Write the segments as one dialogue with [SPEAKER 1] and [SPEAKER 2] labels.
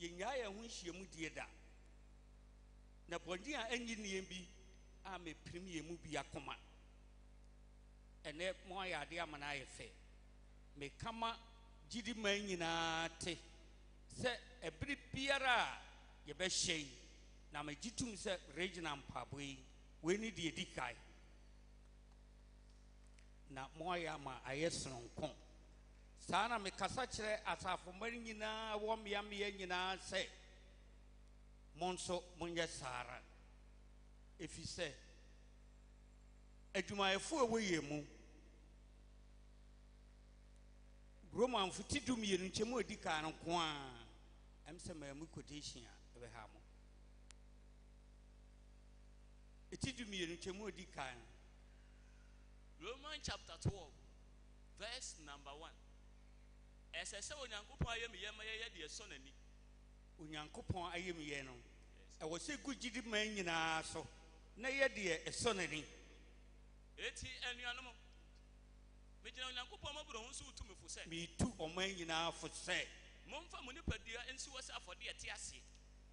[SPEAKER 1] Yenya who she mudieda. Napondia engineer be a me premier mubia coma. And that my idea man I fe. Me kama Jidi Manina te. Say a pretty piara, ye best shay. Na me jitum se regional pabwe, we need the dikai. Na moya ma ayeson kon. Sana me kasachere asafo marina wo miamie nyina se monso munye sara. If you say adwumayefo aweye mu Roman futidu mi nchemu edika no ko a am se ma mu quotation a be ha mo etidu mi nchemu edika
[SPEAKER 2] Romans chapter 12 verse number 1 Esese onyankopon ayemi yema ye de so nani
[SPEAKER 1] onyankopon ayemi ye no e wo se gugidi man nyina so na ye de eso nani
[SPEAKER 2] eti anuanom me jina onyankopon mabro ho so utumi fo se
[SPEAKER 1] me tu oman nyina fo se
[SPEAKER 2] momfa mo nipadua ensi wo se afode ete ase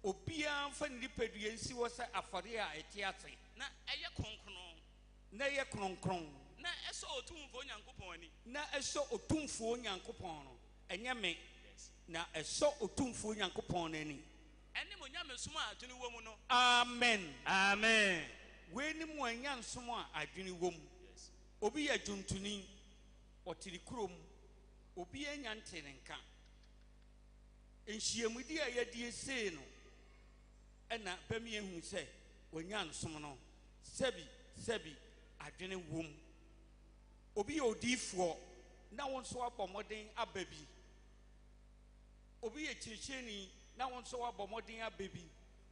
[SPEAKER 1] obia mfa nipadua ensi wo se afode a ete ase
[SPEAKER 2] na eye kronkron
[SPEAKER 1] na ye kronkron
[SPEAKER 2] na eso otumfo onyankopon ani
[SPEAKER 1] na eso otumfo onyankopon no enye me na eso otumfo onyankopon nani
[SPEAKER 2] ene mo nyame sum a adwene wo mu no
[SPEAKER 1] amen
[SPEAKER 2] amen
[SPEAKER 1] we ni mo anya nsom a adwene wo mu obi ya juntuni otiri kurom obi anya ntene nka enhyiamudi a yadie sei no ena bamie hu se onya nsom no sebi adwene wo mu obi ya odifo na wonso abomoden ababi obi ya kirkyeni na wonso abomoden ababi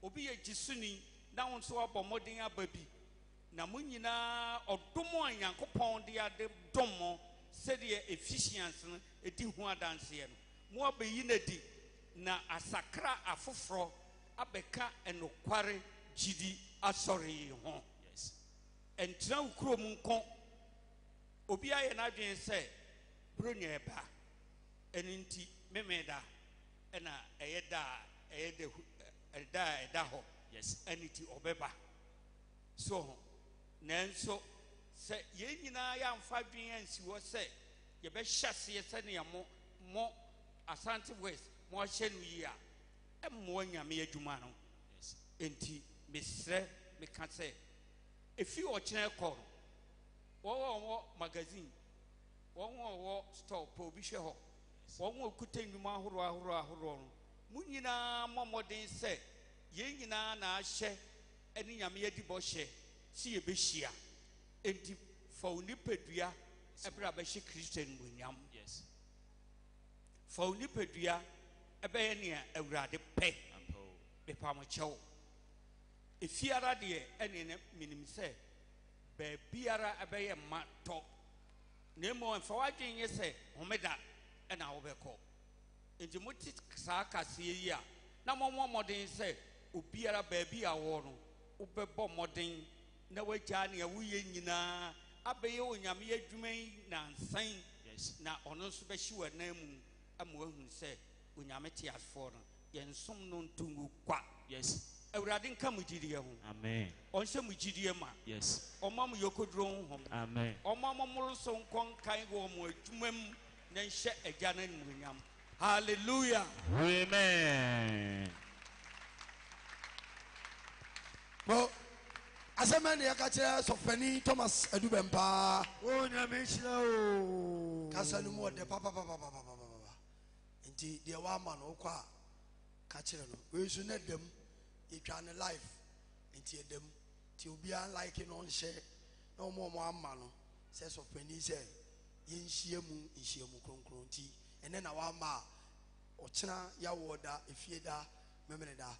[SPEAKER 1] obi ya gisuni na wonso abomoden ababi na munyina odomo anyankopon de ade domo sede efficiency no edi hu adanse no mo abayi na di na asakra afoforo abeka enokware gidi asori ho entra ukro mu nko obi aye na adwen se bronya eba eninti memeda ena eyeda ho eniti obeba so nanso se ye nyina ya mfa dwen ansi wo se ye be hyase se ne mo Asante West mo hyenu yi a emmo nyame adwuma no enti mesre meka se efi o kyene kɔ wo magazine wo store po bi hwe ho wo kuta nnwuma ahoro no munyina momodin se ye nyina na ahye eni nyame adi bo hye si ye be hia enti fa onipadua ebra ba hye Christian munyam fa onipadua ebe ye ne awurade pe be pa mo kyew efiara de ene ne minim se be biara ebe ye mato nemo fa wadwen ye se homeda ena wo be ko enti muti saa kase yi a na momodin se obiara ba bi awo no wo be bo modin na wagya ne awuye nyina abeye onyame adwuman na nsan na ono nso be hye wanamu amoahun se onyame te asfo no ye nsom no ntungu kwa awurade nka mujidie ho
[SPEAKER 2] amen
[SPEAKER 1] onse mujidie ma omam yokodro ho
[SPEAKER 2] amen
[SPEAKER 1] omam muluso nkon kan go mo adwumam na nhye agya na munyam hallelujah
[SPEAKER 2] amen
[SPEAKER 3] bo asemani yakachira sofani Thomas Adubempa
[SPEAKER 4] nyame hira o
[SPEAKER 3] kasanu mo de papa nti de wa ma no kwa ka kire no we su na dem etwa ne life nti edem ti obi an like no nhye na mo amma no se sofani se yenhyiemu kronkron ti ene na wa ma ochina ya woda efieda memreda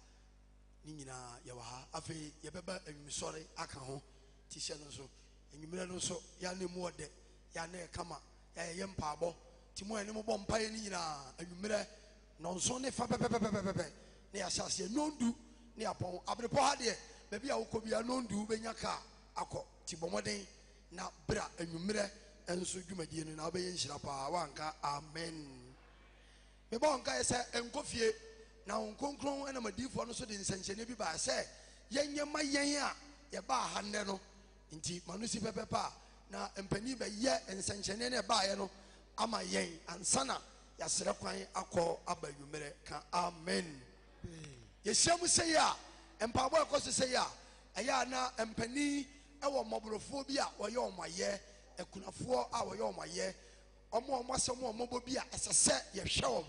[SPEAKER 3] ni nyina ya wa ha afi ye beba enwumsore aka ho ti hye no so enwumre no so ya ne mu ode ya na kama ya ye mpaabo ti mo ene mo bɔ mpae ni nyina enwumre no so ne fa pepepepepe ne ya hyase nondu ne apon abrepo ha de ba bia wo kobia nondu benya ka akɔ ti bɔmɔden na bra enwumre enso dwumadie no na obeye nhira pa wanka amen me bon ka ese enkofie na nkonkron ena madifo no so de nsenchene bi ba se yenye ma yen a ye ba ha nne no nti manusi pepepa na empani be ye nsenchene ne ba ye no ama yen ansana ya sere kwan akọ abayumere ka amen ye hyem se ya empabo ekoso se ya eya na empani ewo moborofo bi a woye omaye ekunafo a woye omaye omo asem omo bi a esese ye hwe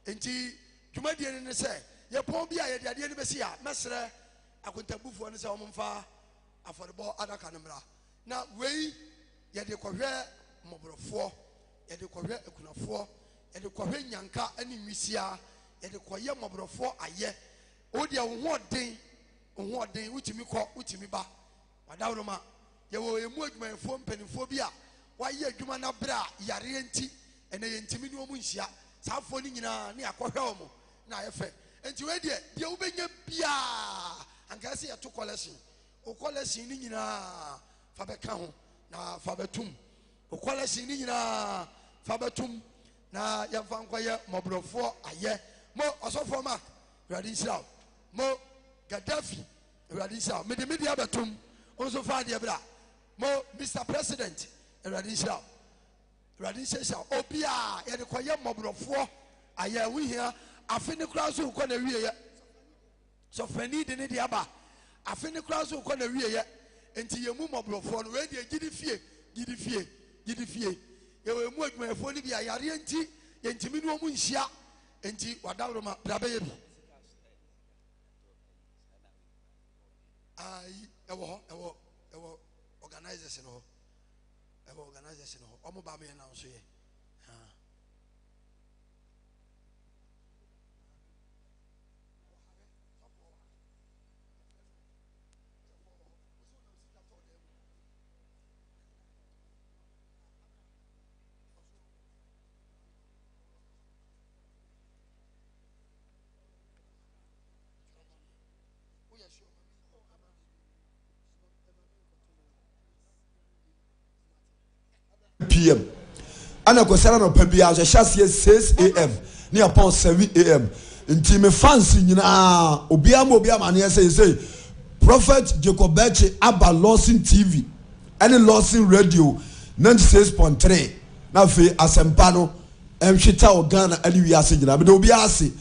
[SPEAKER 3] nti dwumadie ne se ye pon bi a ye de ade ne besi a mesre akontabufo ne se omfa afọdebọ adaka ne mra na wei ye de kohwe moborofo ye de kohwe ekunafo ye de kohwe nyanka ani nwisia ye de koye moborofo aye o de wo hoden utimi kọ utimi ba wadawroma ye wo emu adwumayefo mpanifo bi a waye adwuma na bra yare enti ene ye ntimi ne omu nhia saafo ni nyina ne akọhwe omo na ayefe enti we de wo benya bia anka se ye to collection o collection ni nyina fa beka ho na fa betum o collection ni nyina fa betum na ye fa nkoye mobrofo aye mo osofo mark radisha mo Gaddafi radisha me de media betum onso fa de bra mo Mr President radisha sha obia ye de koye mobrofo aye wi hia afini kura so ko na wiye so fani de ne de aba afini kura so ko na wiye enti ye mu mobrofo no we de gidi fie ye we mu adwumayefo ni bia yare enti ye ntimi no mu nhia enti wadawroma brabe ye bi ai ewo organization ho omo ba me na nso ye
[SPEAKER 4] PM. Ana kwesera no pa bia so hyasie 6 am ne upon 7 am. Nti me fancy nyina obia ma ne say Prophet Jacob Beche aba Lawson TV and Lawson Radio 96.3 na fe asempa no emhweta Ghana ani wiase nyina me do obia ase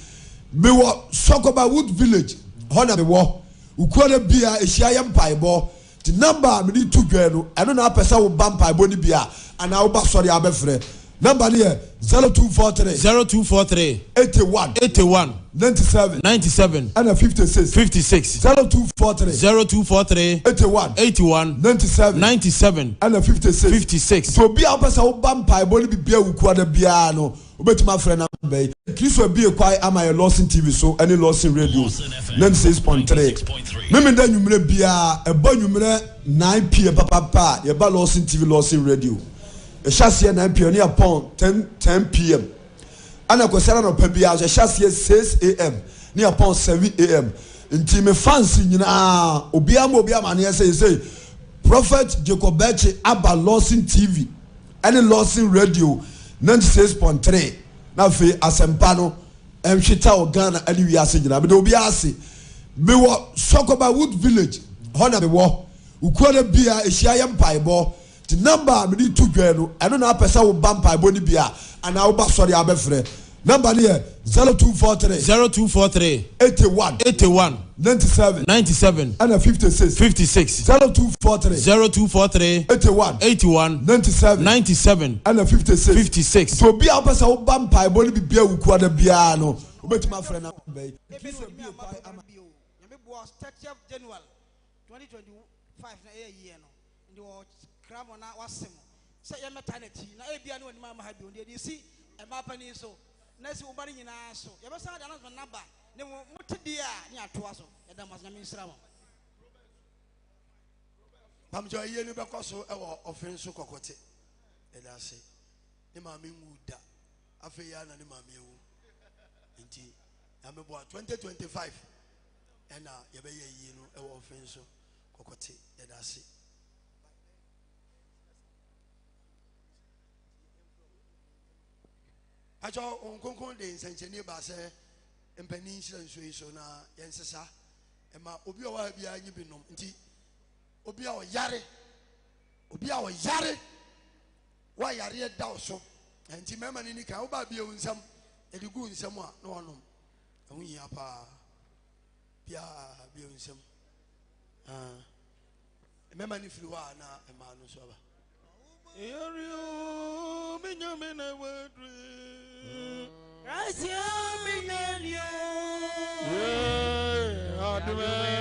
[SPEAKER 4] me wo Sokoba Wood Village hona me wo ukura bia ehia ye mpaebo the number me need to dwa no eno na apesa wo ba mpaebo ni bia ana wo ba sori abefre number here 0243 81 97 and 56 0243 81 97 and 56 so be apesa wo ba mpaebo ni bia wuku da bia no obetima frɛ number yi Kristo bi ekwai ama your Lawson TV so any Lawson Radio 96.3 meme da nwumre bia eba nwumre 9 pm papa ye ba Lawson TV Lawson Radio e chassis 9 pm ni upon 10 pm ana kwesera no pa bia so chassis 6 am ni upon 7 am nti me fans nyina obia ma ne say Prophet Jacob Beche aba Lawson TV any Lawson Radio 96.3 na fe asempa no emhweta Ghana ani wiase nyina me do obi ase me wo Sokoba Wood Village hona me wo ukura bia ehia ye mpaebo the number me need to dwa no eno na apesa wo ba mpaebo ni bia ana wo ba sori abefre number here 0243 81 97 and 56 0243 81 97 and 56 so be apesa wo ba mpaebo ni bia wuku ada bia no obetima frɛ na be
[SPEAKER 5] January 2025 na year no ndi wo kramo na wasem say ye maternity na e bia no ni ma ha bi on dey see e ma pani so na si wo bari nyina so ye be sa da na number ne mutidi a ni atoa so ye da mas na minsra mo
[SPEAKER 3] pamjo ye ni be koso e wo offense kokote e da se ni ma me nguda afi ya na ni ma me ewu nti ya me bo 2025 ena ye be ye yi no e wo offense kokote e da se acho onkonkon de nsencheni ba se mpanin hyira nso yi so na yɛnsesa ɛma obi a ɔwɔ ha biara nyi bi nom nti obi a ɔyare wayare da wo so nti mɛma ne ni kan woba bia wo nsɛm ɛde gu nsɛm a na wɔnom ɛho yia paa bia wo nsɛm mɛma ne firi hɔ a na ɛma no so aba
[SPEAKER 4] Yario, minyamina wadri.
[SPEAKER 5] Rasia minelio.
[SPEAKER 4] Adwe.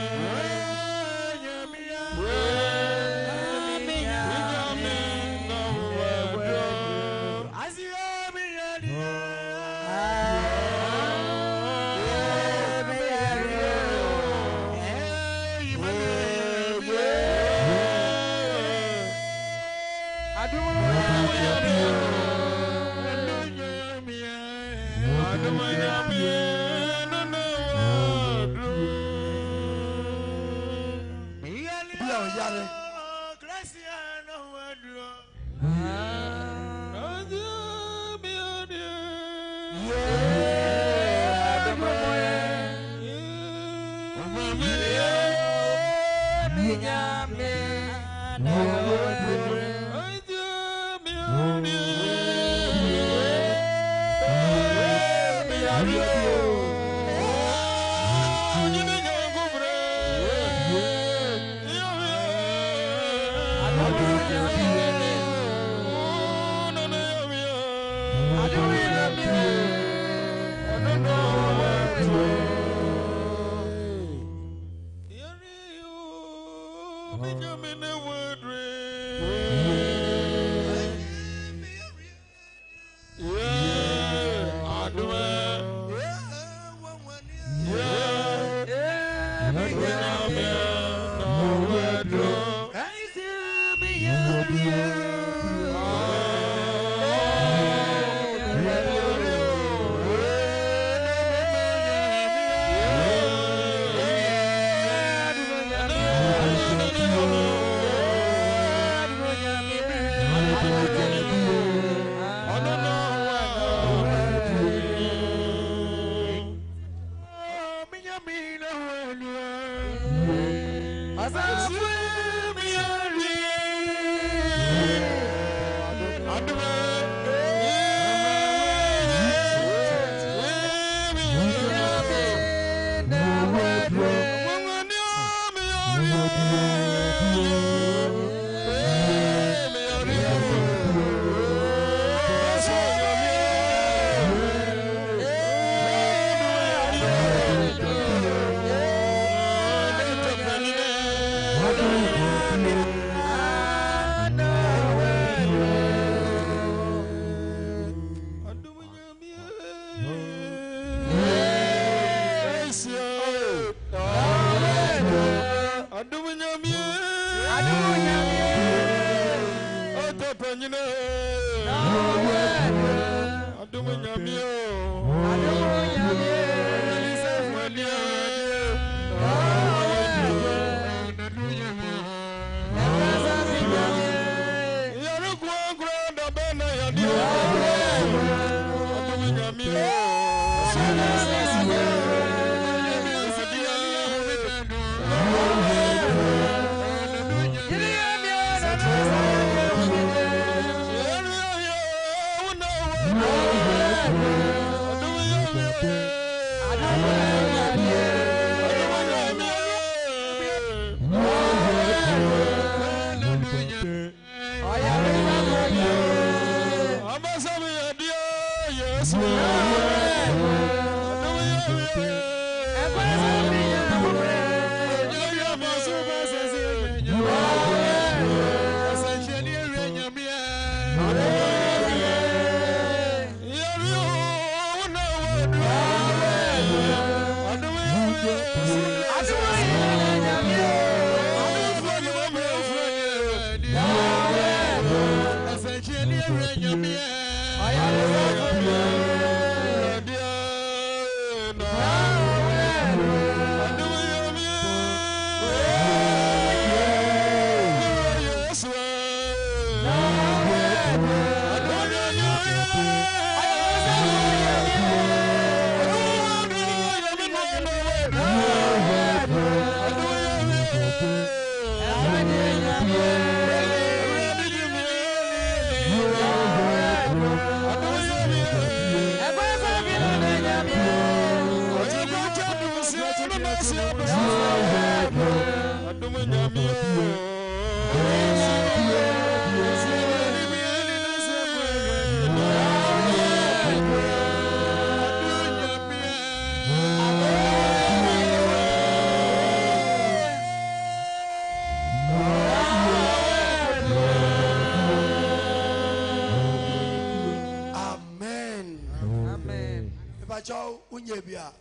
[SPEAKER 3] Pacho unyebia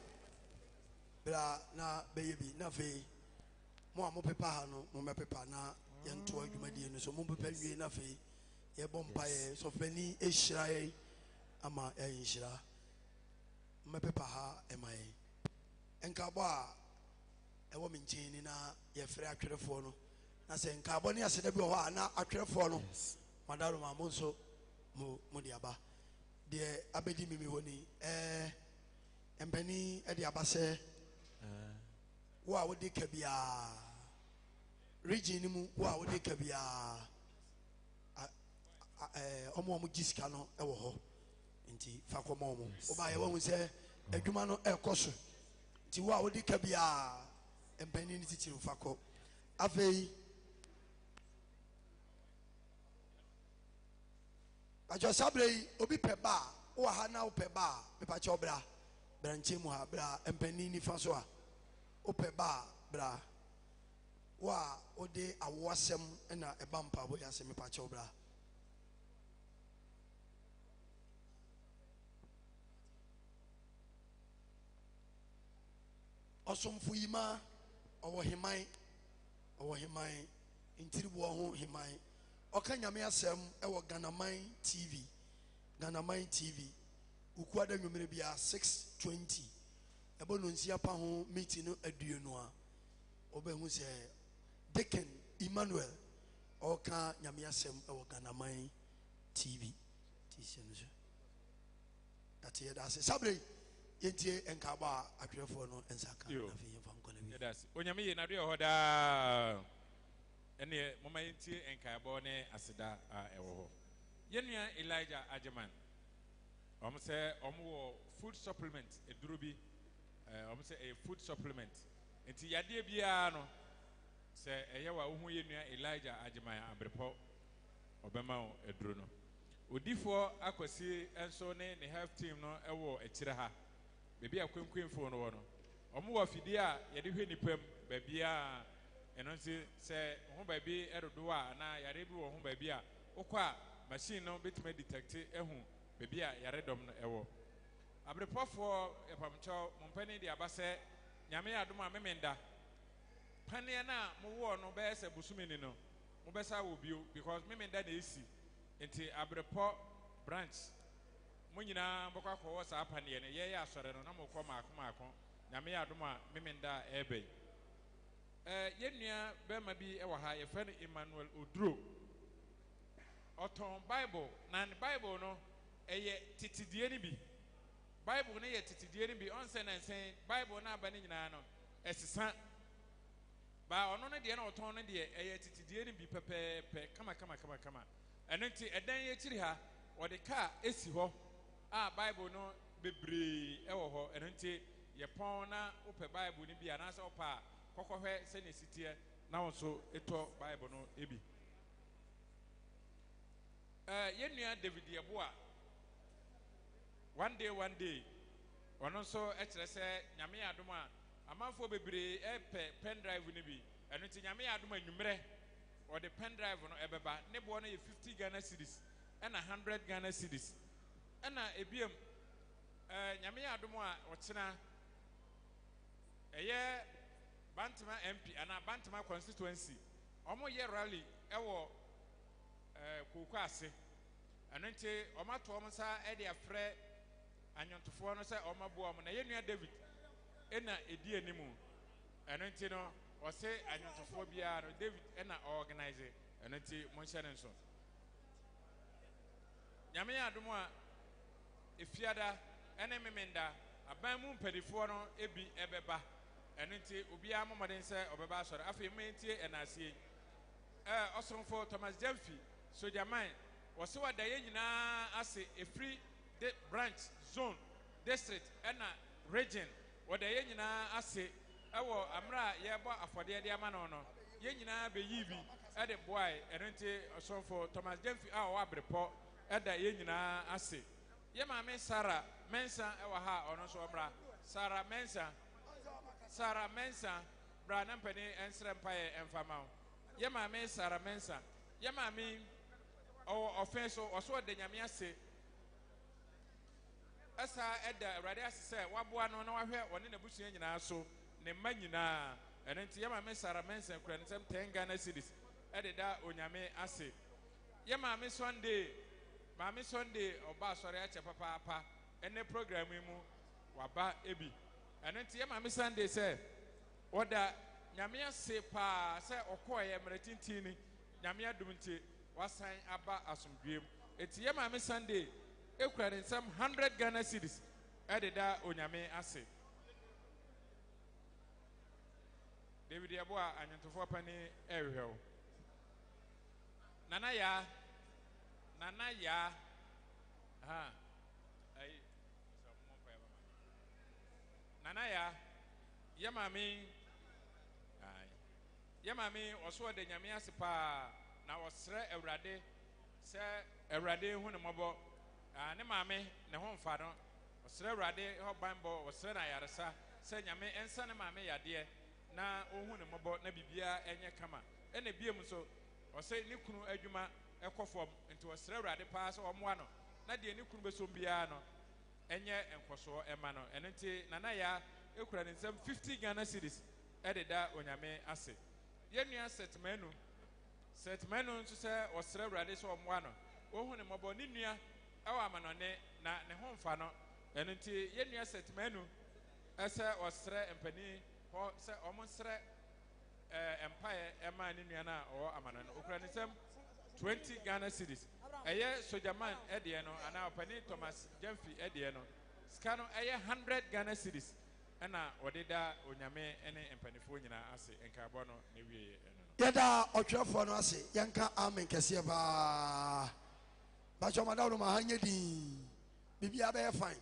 [SPEAKER 3] bra na baby na fe mo a mo pepa ha no mo me pepa na ye nto adwumadi no so mo pepa wie na fe ye bompa ye so fani ehira ye ama ye nhira me pepa ha e mai enka bo a e wo menchini na ye frɛ atwerefo no na se enka bo ne aseda bi ho a na atwerefo no madaro ma mo so mo di aba de abedi mimi honi empani e de abase wo a wodi ka bia region mu wo a wodi ka bia omo gisika no e wo ho nti fa komo omo wo ba ye wo se adwuma no e koso nti wo a wodi ka bia empani ni titiri fa ko afei ajo sabre obi pe ba wo ha na wo pe ba me pa che obra branche mu ha bra empani ni fa so a ope ba bra wa ode awosem na eba mpa bo yase me pa che bra osomfo yima owo himan intiribo ho himan okanyame asem e wo Ghanaman TV ukuada nwumere bia 6:20 ebo no nsia pa ho meeting no aduonu a obehu se Deacon Emmanuel oka nyame asem e wo Ghanaman TV tisenu ati ya dase sabre yentie enka ba atwerefo no ensaka na fe yemfa nkole bi
[SPEAKER 6] dase onyame ye na do hoda ene mama yentie enka ba ne aseda a ewo ho yenua Elijah Ajeman say food supplement edurubi say a food supplement enti yade bia no say eyewa ohu yenua Elijah Ajeman abrepo obema o eduru no odifo akwasi enso ne health team no ewo ekire ha bebi akwenkwenfo no wo no wo fidi a yade hwe nipam babia eno nsi say ho babi erodo a na yare bi wo ho babi a okwa machine no betime detect ehu baby a yaredom no ewo abrepofo epamcho mompani di abase nyame adom a memenda pane na mo wo no be se busumini no mo be sa wo bio because memenda na esi enti abrepo branch mo nyina mbokwa ko sa pane ne ye ya asore no na mo kɔ maako nyame adom a memenda ebe yenua be ma bi ewo ha ye fe no Emmanuel Oduro oton Bible na Bible no eye titidie ni bi Bible ne ye titidie ni bi onse na nsen Bible na aba ne nyina no esesa ba ono ne de na oton ne de eye titidie ni bi pepepe kama eno nti edan ye kiri ha wode ka esi ho a Bible no bebre ewo ho eno nti ye pon na ope Bible ni bi ana se opa kokohwe se ne sitie na wonso eto Bible no ebi yenua David Yeboa one day ono so ekere se nyame adom a amanfo bebre epe pen drive ni bi eno ti nyame adom anwumre or the pen drive no ebeba ne bo no ye 50 Ghana cedis and 100 Ghana cedis ena ebiem nyame adom a ochena eye Bantama MP ana Bantama constituency omo ye rally ewo kokwase eno nti omato omsa e de afre anyantofo no se omabo om na yenua David ena edi animu eno nti no o se anyantofo bia no David ena organize eno nti monhye ne nso nyame adom a efiada ene memenda aban mu mpadifo no ebi ebeba eno nti obi amomaden se obeba asore afi mentie enasie osonfo Thomas Jamfi Sojaman was what the Yena as a free branch zone district and region what the Yena as ɛwɔ amra yɛbɔ afɔdeɛ de ama no no yɛn nyinaa bɛyi bi ɛde boae ɛno nti ɔsɔfo Thomas Jemfi a ɔwɔ abrepɔ ɛda yɛn nyinaa ase yɛ maame Sara Mensa ɛwɔ ha ɔno nso ɔmra Sara Mensa bra na mpani ɛnsrɛ mpaeɛ ɛmfama wo yɛ maame Sara Mensa yɛ maame ɔwɔ ɔfɛn so ɔso ɔda nyame ase ɛsa ɛda awurade ase sɛ waboa no na wahwɛ ɔne n'abusua nyinaa so ne mma nyinaa ɛno nti yɛ maame Sara Mensa kura ne nsɛm 10 Ghana cedis ɛde da onyame ase yɛ maame Sunday ɔba asɔre akyɛ papaapa ɛne program yi mu waba ebi ɛno nti yɛ maame Sunday sɛ ɔda nyame ase paa sɛ ɔkɔɔ yɛ mmerɛ tintini nyame adom nti wasan aba asomdwem eti yɛ maame Sunday ekura ne nsɛm 100 Ghana cedis ɛde da onyame ase David Yeboa anyantofo pani ɛhwehwɛ wo Nana ya ha ai Nana ya yamami ɔso de nyame ase pa na ɔsrɛ awurade sɛ awurade hu ne mɔbɔ ne maame ne ho mfa no ɔsrɛ awurade hɔ banbɔ ɔsrɛ na yaresa sɛ nyame ɛnsa ne maame yadeɛ na ɔhu ne mɔbɔ na bibia ɛnyɛ kama ɛna biem nso ɔsɛ ne kunu adwuma ɛkɔ fam nti ɔsrɛ awurade paa sɛ ɔmoa no na deɛ ne kunu bɛsom biara no ɛnyɛ nkɔsoɔ ɛma no ɛno nti Nana ya ekura ne nsɛm 50 Ghana cedis ɛde da onyame ase yɛnua setmanu nso sɛ ɔsrɛ awurade sɛ ɔmoa no ɔhu ne mmɔbɔ ne nua ɛwɔ amanɔne na ne ho mfa no ɛno nti yɛnua setmanu ɛsɛ ɔsrɛ mpani hɔ sɛ ɔmo nsrɛ empire ɛma ne nua no a ɔwɔ amanɔne ɔkura ne nsɛm 20 Ghana cedis ɛyɛ sojaman ɛdeɛ no anaa ɔpani Thomas Jemfi ɛdeɛ no sika no ɛyɛ 100 Ghana cedis ɛna ɔde da onyame ne mpanifoɔ nyinaa ase nkabɔ no ne wie
[SPEAKER 3] yɛda ɔtwerɛfoɔ no ase yɛnka amen kɛseɛ paa bakyɛ ɔmada wo no ma ha nyɛ din biribiaa bɛyɛ fine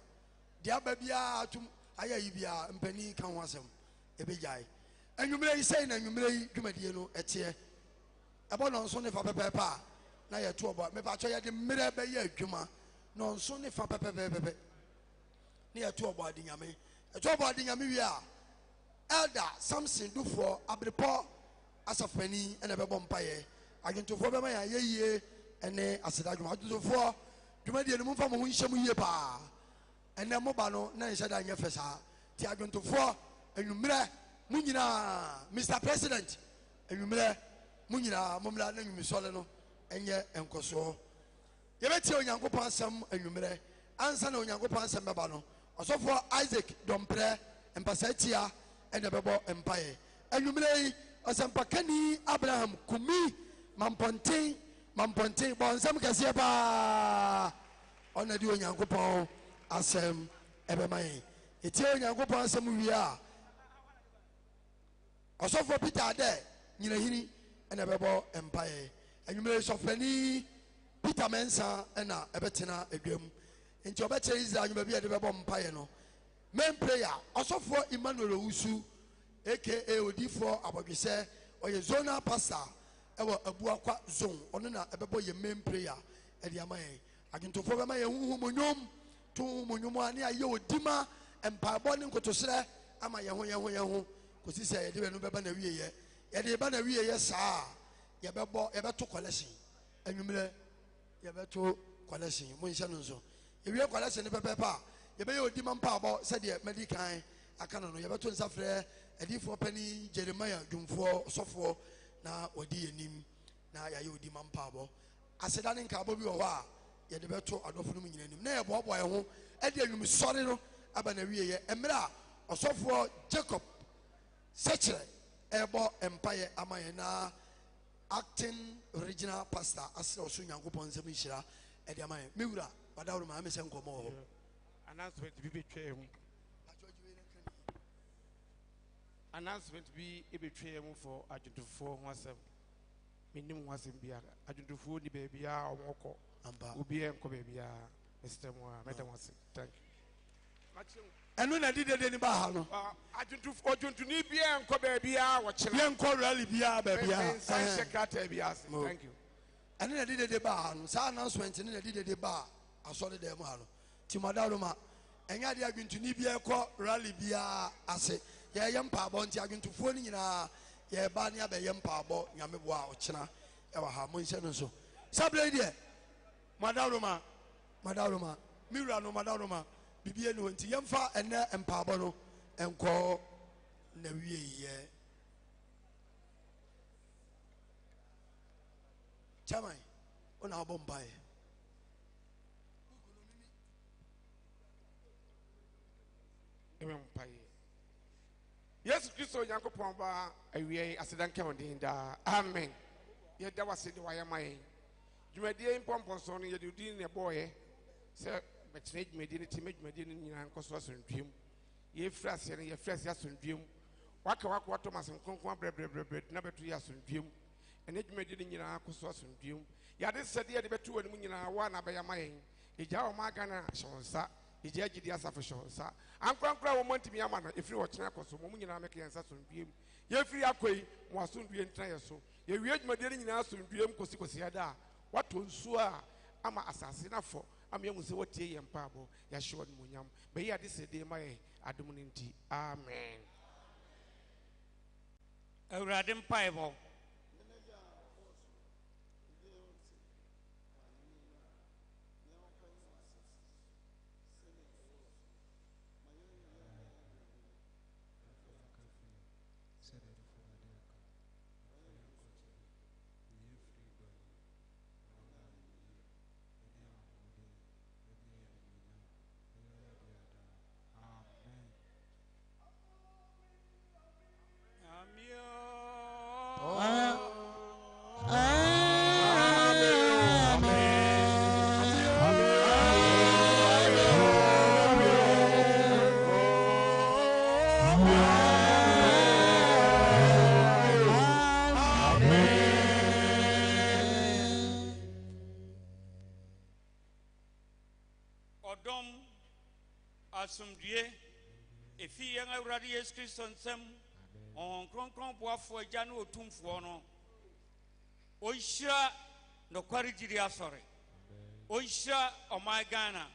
[SPEAKER 3] deɛ aba biaa atom ayɛ yi biaa mpani ka ho asɛm ɛbɛgyae anwummerɛ yi sɛi na anwummerɛ yi dwumadie no ɛteɛ ɛbɔ nɔnso ne fa pɛpɛɛpɛ a na yɛto ɔbɔ mepakyɛ yɛde mmerɛ bɛyɛ adwuma nɔnso ne fa pɛpɛpɛpɛpɛ ne yɛto ɔbɔ ade nyame ɛto ɔbɔ ade nyame wie a Elder Samson Dufoɔ abrepɔ asafani ɛna bɛbɔ mpayɛ adwontofoɔ bɛma yɛ ayɛyie ɛne aseda adwuma adwontofoɔ dwumadie no momfa mo ho nhyɛ mu yie paa ɛnɛ moba no na nhyɛ da nyɛ fɛ saa nti adwontofoɔ anwummerɛ mo nyinaa Mr. President anwummerɛ mo nyinaa mommra na nwumisɔle no ɛnyɛ nkɔsoɔ yɛbɛtie onyankopɔn asɛm anwummerɛ ansa na onyankopɔn asɛm bɛba no ɔsɔfoɔ Isaac Dɔmprɛ mpasa tia ɛna bɛbɔ mpaeɛ anwummerɛ yi ɔsɛmpakani Abraham Kumi mampɔnten bɔ nsɛm kɛseɛ paa ɔna de onyankopɔn asɛm ɛbɛma yɛn ɛtie onyankopɔn asɛm wie a ɔsɔfoɔ Peter Adɛ nyinahini ɛna bɛbɔ mpaeɛ anwummerɛ sɔfani Peter Mensa ɛna ɛbɛtena adwam nti ɔbɛkyerɛ Israel nwuma bi a yɛde bɛbɔ mpaeɛ no main prayer ɔsɔfoɔ Emmanuel Owusu aka odifoɔ abɔdwesɛ ɔyɛ zonal pastor ɛwɔ Abuakwa zone ɔno na ɛbɛbɔ yɛ main prayer ɛde ama yɛn adwontofoɔ bɛma yɛn huhumonyom to huhumonyom a ne ayɛ odima mpaebɔ ne nkotosrɛ ama yɛn ho kɔsi sɛ yɛde bɛno bɛba na wieyɛ yɛde ba na wieyɛ saa yɛbɛto collection anwummerɛ yɛbɛto collection monhyɛ no nso yɛwie collection ne pɛpɛpɛ a yɛbɛyɛ odima mpaabɔ sɛdeɛ madi kan aka no yɛbɛto nsa frɛ adiifoɔ pani Jeremiah dwumfoɔ sɔfoɔ na wɔdi yɛnim na yɛayɛ odima mpaabɔ aseda ne nkaabɔ bi wɔ hɔ a yɛde bɛto adɔfo no mu nyina nim na yɛboaboa yɛn ho ɛde anwumsɔre no aba na wieyɛ mmerɛ a ɔsɔfoɔ Jacob Sɛkyerɛ ɛbɔ mpaeɛ ama yɛn na acting regional pastor asɛ ɔso nyankopɔn nsɛm nhyira ɛde ama yɛn mewura wadaworo ma ame sɛ nkɔmmɔ wɔ hɔ
[SPEAKER 7] announcement bi betwɛ mu announcement bi ebetwɛ mu for adwontofoɔ ho asɛm menim ho asɛm biara adwontofoɔ ni baabi a ɔmɔkɔ
[SPEAKER 3] ampa
[SPEAKER 7] obiara nkɔ baabi a Mr. Moa mɛda mo ase thank you
[SPEAKER 3] ɛno na di dede ni ba ha no
[SPEAKER 7] Adwuntuni biara nkɔ baabiara wɔkyena.
[SPEAKER 3] yɛn kɔ rally biara baabiara
[SPEAKER 7] Nsan hyɛ krataa bi ase. Thank you.
[SPEAKER 3] ɛno na di dede ba ha no saa announcement no na di dede ba asɔre dɛm ha no timadaroma ɛnyɛ ade adwuntuni biara kɔ rally biara ase yɛyɛ mpaabɔ nti adwuntufoɔ no nyinaa yɛba ne abɛyɛ mpaabɔ nyame boa a ɔkyena ɛwɔ ha mo nhyɛ no nso sabere deɛ madaroma miwura no madaroma bibie no nti yɛmfa ɛnɛ mpaabɔ no ɛnkɔ na wieyɛ chairman wona wobɔ mpaeɛ
[SPEAKER 7] Yesu Kristo Nyankopɔn ba awie asedanka wodin da. Amen. Yɛda wase de wayɛ ma yɛn. Dwumadie mpɔmpɔnso no yɛde udin ne bɔɔyɛ sɛ bɛkyerɛ dwumadie no tim dwumadie no nyinaa nkɔ so asomdwem. Yɛfiri ase no yɛfiri ase asomdwem. Waka watɔ masɛm kronkron brɛbrɛbrɛbrɛ na bɛto yɛ asomdwem. Ɛne dwumadie no nyinaa kɔ so asomdwem. Yɛade sɛdeɛ yɛde bɛto wɔ ne mu nyinaa wa na bɛyɛ ma yɛn. Ɛgya wɔ ma aga na hyɛ wo nsa. Ije agidi asafo hyɛ nsa ankrankra wɔ mɔntimi ama no ɛfiri wɔkyena kɔ so mo nyinaa mɛka yɛn nsa somdue mu yɛfiri akɔyi mo asomdue ntena yɛ so yɛwie dwumadie no nyinaa somdue mu kɔsi yɛda a watɔ nsuo a ama asase nafɔ ama yɛhu sɛ wɔtie yɛn mpaabɔ yɛahye wɔ no mu nyam bɛyɛ ade sɛ de ma yɛ adom no nti amen.
[SPEAKER 1] Awurade mpaebɔ asomdue efi yɛn Awurade Yesu Kristo nsɛm ɔnkronkron boafoɔ agya ne otumfoɔ no ɔnhyira nokware gyidi asɔre ɔnhyira ɔman Ghana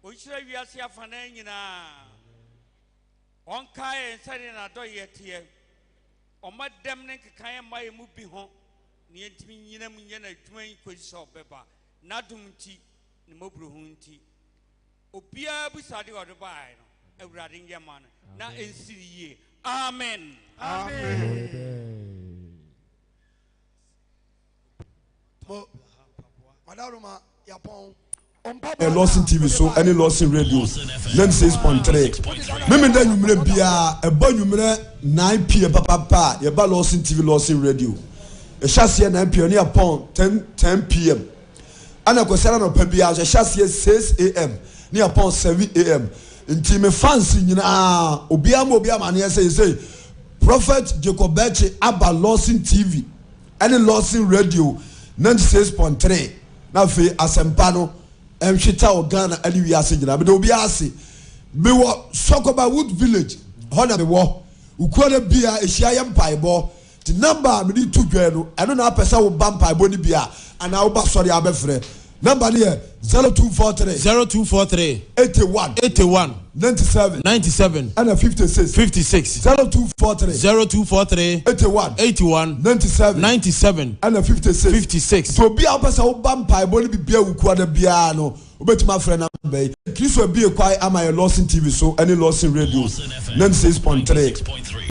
[SPEAKER 1] ɔnhyira wiase afanan nyinaa ɔnkae nsɛne n'adɔyɛ teɛ ɔma dɛm ne nkekan ma yɛ mu bi ho ne yɛntimi nyina mu nyɛ n'adwuma yi kɔsi sɛ ɔbɛba n'adom nti ne mmɔborɔ ho nti Obia busade ɔde bae no Awurade nyɛ ma no na ensiri yie amen
[SPEAKER 3] madaroma yapɔn
[SPEAKER 4] Lawson TV so any Lawson Radio 96.3 meme da nwumere bia eba nwumere 9 pm papa ye ba Lawson TV Lawson Radio e hyase 9 pm ne yapɔn 10 pm ana kwesara no pa bia so hyase 6 am ne upon 7 am nti me fans nyina obiama ma ne say Prophet Jacob Bechi aba Lawson TV and Lawson Radio 96.3 na fe asempa no enhweta o Ghana ani wi ase nyina be obi ase me wo Sokoba Wood Village hona me wo ukuo bia ehia ye mpaebo the number me di to dwa no eno na apesa wo ba mpaebo ni bia ana wo ba sori abefre number here 0243 81 97 and 56 0243 81 97 and 56 so be our person who bampa body be bia wuku ada bia no obetima frɛ number Kristo bie kwai ama your Lawson TV so any Lawson Radio 96.3